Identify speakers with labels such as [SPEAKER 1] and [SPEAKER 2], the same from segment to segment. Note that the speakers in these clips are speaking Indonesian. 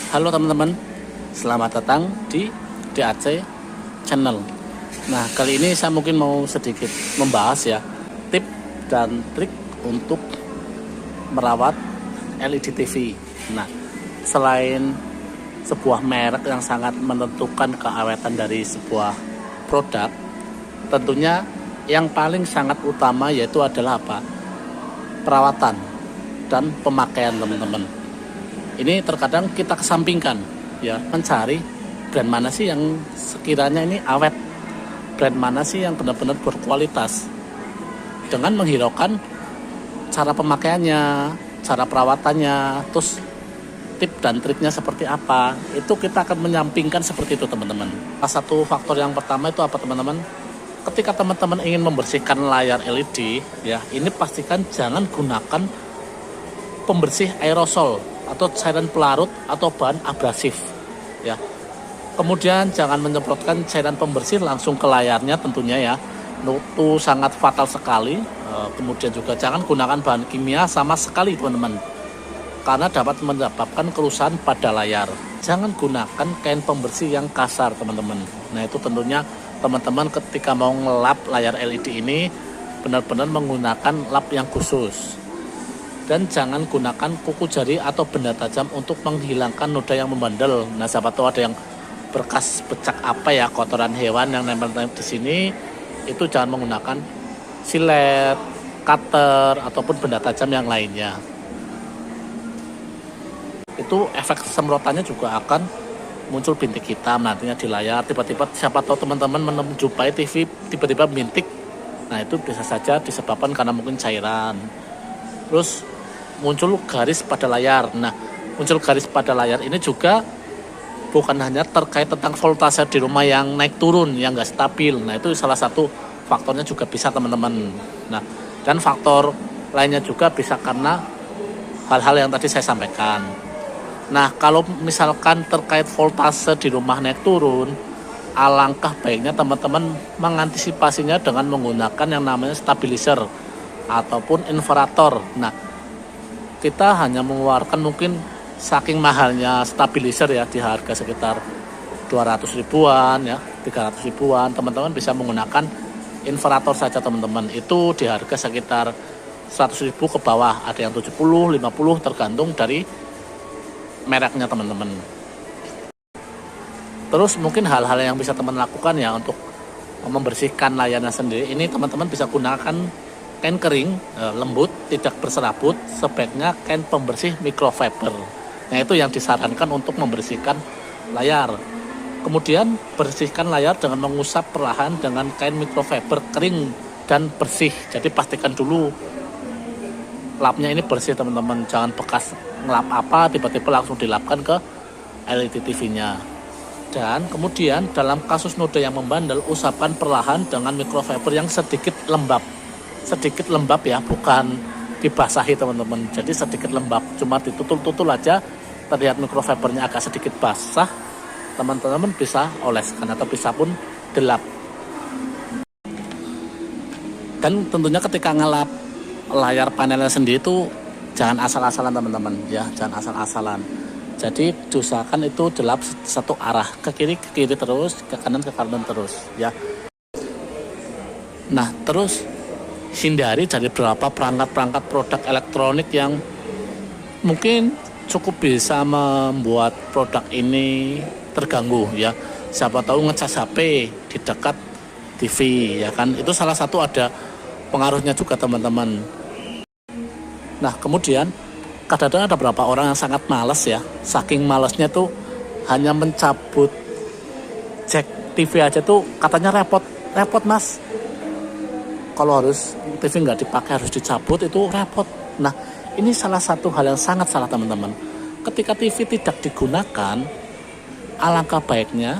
[SPEAKER 1] Halo teman-teman, selamat datang di DAC Channel. Nah, kali ini saya mungkin mau sedikit membahas ya tip dan trik untuk merawat LED TV. Nah, selain sebuah merek yang sangat menentukan keawetan dari sebuah produk, tentunya yang paling sangat utama yaitu adalah apa? Perawatan dan pemakaian teman-teman. Ini terkadang kita kesampingkan ya, mencari brand mana sih yang sekiranya ini awet, brand mana sih yang benar-benar berkualitas, dengan menghiraukan cara pemakaiannya, cara perawatannya, terus tip dan triknya seperti apa. Itu kita akan menyampingkan seperti itu teman-teman. Salah satu faktor yang pertama itu apa teman-teman? Ketika teman-teman ingin membersihkan layar LED ya, ini pastikan jangan gunakan pembersih aerosol atau cairan pelarut atau bahan abrasif ya. Kemudian jangan menyemprotkan cairan pembersih langsung ke layarnya tentunya ya, itu sangat fatal sekali. Kemudian juga jangan gunakan bahan kimia sama sekali teman-teman, karena dapat menyebabkan kerusakan pada layar. Jangan gunakan kain pembersih yang kasar teman-teman. Nah, itu tentunya teman-teman ketika mau ngelap layar LED ini benar-benar menggunakan lap yang khusus. Dan jangan gunakan kuku jari atau benda tajam untuk menghilangkan noda yang membandel. Nah, siapa tahu ada yang bekas becak apa ya, kotoran hewan yang nempel-nempel di sini, itu jangan menggunakan silet, cutter ataupun benda tajam yang lainnya. Itu efek semprotannya juga akan muncul bintik hitam nantinya di layar. Tiba-tiba siapa tahu teman-teman menjumpai TV tiba-tiba bintik. Nah, itu bisa saja disebabkan karena mungkin cairan. Terus muncul garis pada layar. Nah, muncul garis pada layar ini juga bukan hanya terkait tentang voltase di rumah yang naik turun, yang nggak stabil. Nah, itu salah satu faktornya juga bisa teman-teman. Nah, dan faktor lainnya juga bisa karena hal-hal yang tadi saya sampaikan. Nah, kalau misalkan terkait voltase di rumah naik turun, alangkah baiknya teman-teman mengantisipasinya dengan menggunakan yang namanya stabilizer ataupun inverter. Nah, kita hanya mengeluarkan mungkin saking mahalnya stabilizer ya, di harga sekitar 200 ribuan ya, 300 ribuan, teman-teman bisa menggunakan inverter saja teman-teman. Itu di harga sekitar 100 ribu ke bawah, ada yang 70, 50 tergantung dari mereknya teman-teman. Terus mungkin hal-hal yang bisa teman lakukan ya untuk membersihkan layarnya sendiri, ini teman-teman bisa gunakan kain kering lembut, tidak berserabut, sebaiknya kain pembersih microfiber. Nah, itu yang disarankan untuk membersihkan layar. Kemudian bersihkan layar dengan mengusap perlahan dengan kain microfiber kering dan bersih. Jadi pastikan dulu lapnya ini bersih teman-teman, jangan bekas ngelap apa tiba-tiba langsung dilapkan ke LED TV-nya. Dan kemudian dalam kasus noda yang membandel, usapkan perlahan dengan microfiber yang sedikit lembab ya, bukan dibasahi teman-teman. Jadi sedikit lembab, cuma ditutul-tutul aja, terlihat microfibernya agak sedikit basah, teman-teman bisa oleskan atau bisa pun gelap. Dan tentunya ketika ngelap layar panelnya sendiri itu jangan asal-asalan teman-teman ya, jangan asal-asalan. Jadi diusahakan itu gelap satu arah, ke kiri terus, ke kanan terus ya. Nah, terus hindari dari beberapa perangkat-perangkat produk elektronik yang mungkin cukup bisa membuat produk ini terganggu ya. Siapa tahu ngecas HP di dekat TV ya kan, itu salah satu ada pengaruhnya juga teman-teman. Nah, kemudian kadang-kadang ada beberapa orang yang sangat malas ya, saking malasnya tuh hanya mencabut jack TV aja tuh katanya repot mas, kalau harus TV nggak dipakai harus dicabut, itu repot. Nah, ini salah satu hal yang sangat salah teman-teman. Ketika TV tidak digunakan, alangkah baiknya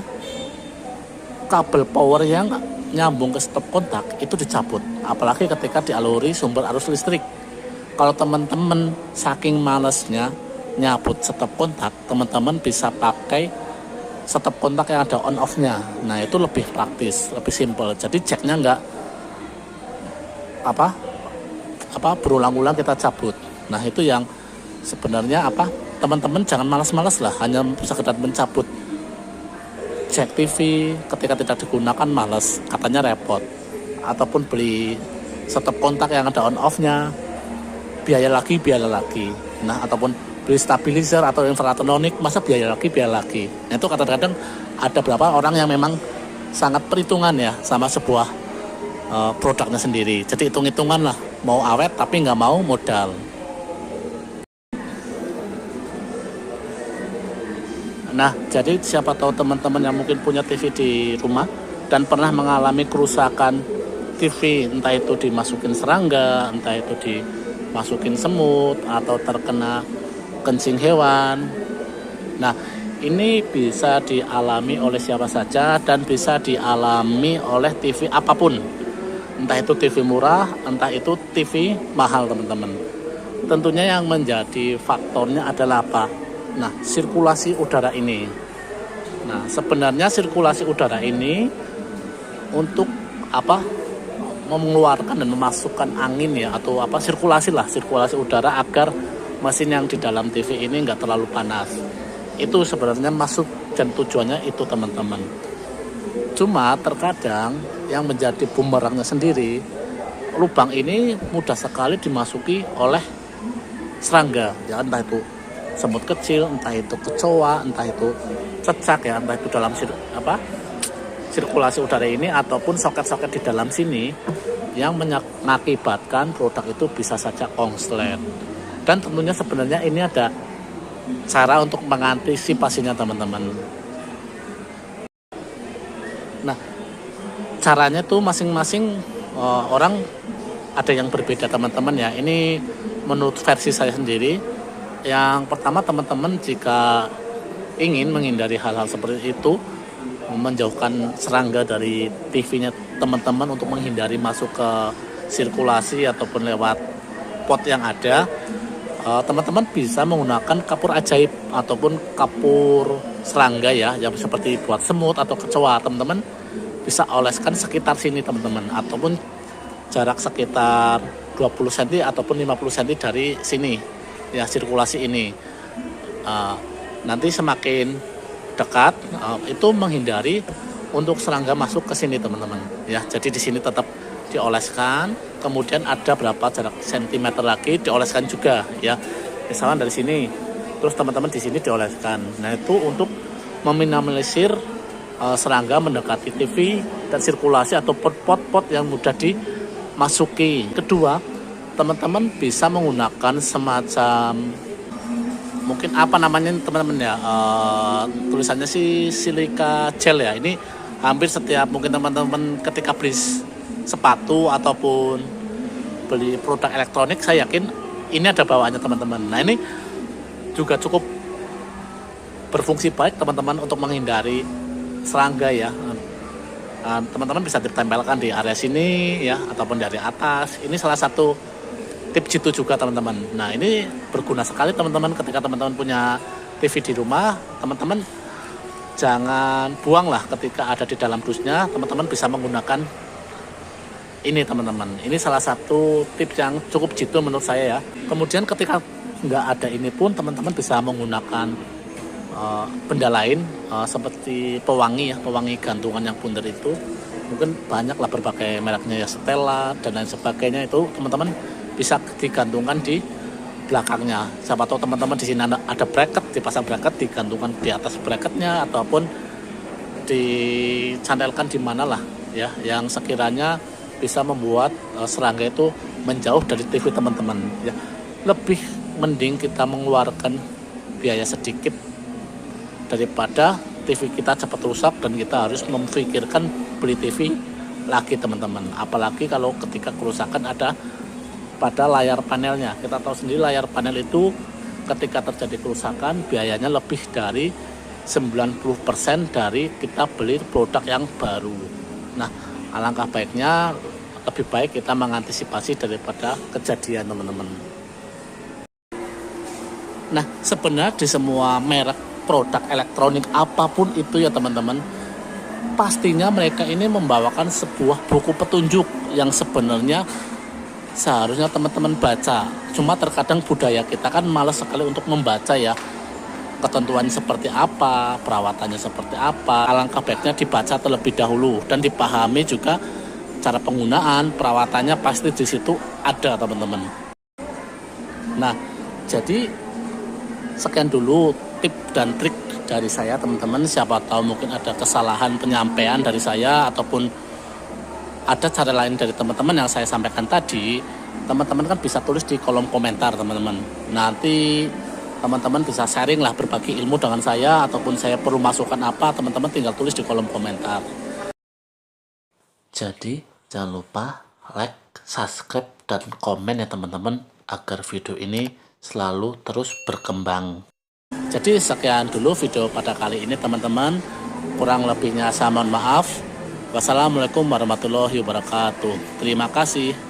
[SPEAKER 1] kabel power yang nyambung ke stop kontak itu dicabut, apalagi ketika dialiri sumber arus listrik. Kalau teman-teman saking malesnya nyabut stop kontak, teman-teman bisa pakai stop kontak yang ada on off-nya. Nah, itu lebih praktis, lebih simpel. Jadi jacknya nggak berulang-ulang kita cabut. Nah, itu yang sebenarnya teman-teman jangan malas-malas lah, hanya sekedar mencabut jack TV ketika tidak digunakan malas, katanya repot. Ataupun beli stop kontak yang ada on off-nya, biaya lagi. Nah, ataupun beli stabilizer atau infratronik, masa biaya lagi. Nah, itu kadang-kadang ada beberapa orang yang memang sangat perhitungan ya sama sebuah produknya sendiri. Jadi hitung-hitungan lah, mau awet tapi nggak mau modal. Nah, jadi siapa tahu teman-teman yang mungkin punya TV di rumah dan pernah mengalami kerusakan TV, entah itu dimasukin serangga, entah itu dimasukin semut, atau terkena kencing hewan. Nah, ini bisa dialami oleh siapa saja dan bisa dialami oleh TV apapun. Entah itu TV murah, entah itu TV mahal, teman-teman. Tentunya yang menjadi faktornya adalah apa? Nah, sirkulasi udara ini. Nah, sebenarnya sirkulasi udara ini untuk apa? Mengeluarkan dan memasukkan angin ya, atau apa, sirkulasi udara agar mesin yang di dalam TV ini nggak terlalu panas. Itu sebenarnya masuk dan tujuannya itu, teman-teman. Cuma terkadang yang menjadi bumerangnya sendiri, lubang ini mudah sekali dimasuki oleh serangga ya, entah itu semut kecil, entah itu kecoa, entah itu cecak ya, entah itu dalam sirkulasi udara ini ataupun soket-soket di dalam sini yang mengakibatkan produk itu bisa saja konslet. Dan tentunya sebenarnya ini ada cara untuk mengantisipasinya, teman-teman. Nah, caranya tuh masing-masing orang ada yang berbeda, teman-teman ya. Ini menurut versi saya sendiri. Yang pertama, teman-teman jika ingin menghindari hal-hal seperti itu, menjauhkan serangga dari TV-nya teman-teman untuk menghindari masuk ke sirkulasi ataupun lewat pot yang ada, teman-teman bisa menggunakan kapur ajaib ataupun kapur serangga ya, yang seperti buat semut atau kecoa. Teman-teman bisa oleskan sekitar sini, teman-teman, ataupun jarak sekitar 20 cm ataupun 50 cm dari sini ya, sirkulasi ini. Nanti semakin dekat itu menghindari untuk serangga masuk ke sini, teman-teman ya. Jadi di sini tetap dioleskan, kemudian ada berapa jarak sentimeter lagi dioleskan juga ya, misalnya dari sini, terus teman-teman di sini dioleskan. Nah, itu untuk meminimalisir serangga mendekati TV dan sirkulasi atau pot-pot yang mudah dimasuki. Kedua, teman-teman bisa menggunakan semacam, mungkin apa namanya teman-teman ya, tulisannya sih silika gel ya. Ini hampir setiap mungkin teman-teman ketika beli sepatu ataupun beli produk elektronik, saya yakin ini ada bawaannya, teman-teman. Nah, ini juga cukup berfungsi baik, teman-teman, untuk menghindari serangga ya. Teman-teman bisa ditempelkan di area sini ya, ataupun dari atas. Ini salah satu tips jitu juga, teman-teman. Nah, ini berguna sekali, teman-teman, ketika teman-teman punya TV di rumah. Teman-teman jangan buang lah ketika ada di dalam dusnya, teman-teman bisa menggunakan ini, teman-teman. Ini salah satu tips yang cukup jitu menurut saya ya. Kemudian ketika nggak ada ini pun, teman-teman bisa menggunakan benda lain seperti pewangi ya, pewangi gantungan yang bundar itu. Mungkin banyak lah berbagai mereknya ya, Stella dan lain sebagainya. Itu teman-teman bisa digantungkan di belakangnya. Siapa tahu teman-teman di sini ada bracket, dipasang bracket, digantungkan di atas bracketnya, ataupun dicantelkan di mana lah ya, yang sekiranya bisa membuat serangga itu menjauh dari TV teman-teman ya. Lebih mending kita mengeluarkan biaya sedikit daripada TV kita cepat rusak dan kita harus memikirkan beli TV lagi, teman-teman. Apalagi kalau ketika kerusakan ada pada layar panelnya. Kita tahu sendiri layar panel itu ketika terjadi kerusakan biayanya lebih dari 90% dari kita beli produk yang baru. Nah, alangkah baiknya lebih baik kita mengantisipasi daripada kejadian, teman-teman. Nah, sebenarnya di semua merek produk elektronik apapun itu ya, teman-teman, pastinya mereka ini membawakan sebuah buku petunjuk yang sebenarnya seharusnya teman-teman baca. Cuma terkadang budaya kita kan malas sekali untuk membaca ya, ketentuannya seperti apa, perawatannya seperti apa. Alangkah baiknya dibaca terlebih dahulu dan dipahami juga cara penggunaan, perawatannya pasti di situ ada teman-teman. Nah, jadi sekian dulu tip dan trik dari saya teman-teman. Siapa tahu mungkin ada kesalahan penyampaian dari saya ataupun ada cara lain dari teman-teman yang saya sampaikan tadi. Teman-teman kan bisa tulis di kolom komentar teman-teman. Nanti teman-teman bisa sharing lah, berbagi ilmu dengan saya, ataupun saya perlu masukan apa, teman-teman tinggal tulis di kolom komentar. Jadi jangan lupa like, subscribe, dan komen ya teman-teman, agar video ini selalu terus berkembang. Jadi sekian dulu video pada kali ini teman-teman. Kurang lebihnya saya mohon maaf. Wassalamualaikum warahmatullahi wabarakatuh. Terima kasih.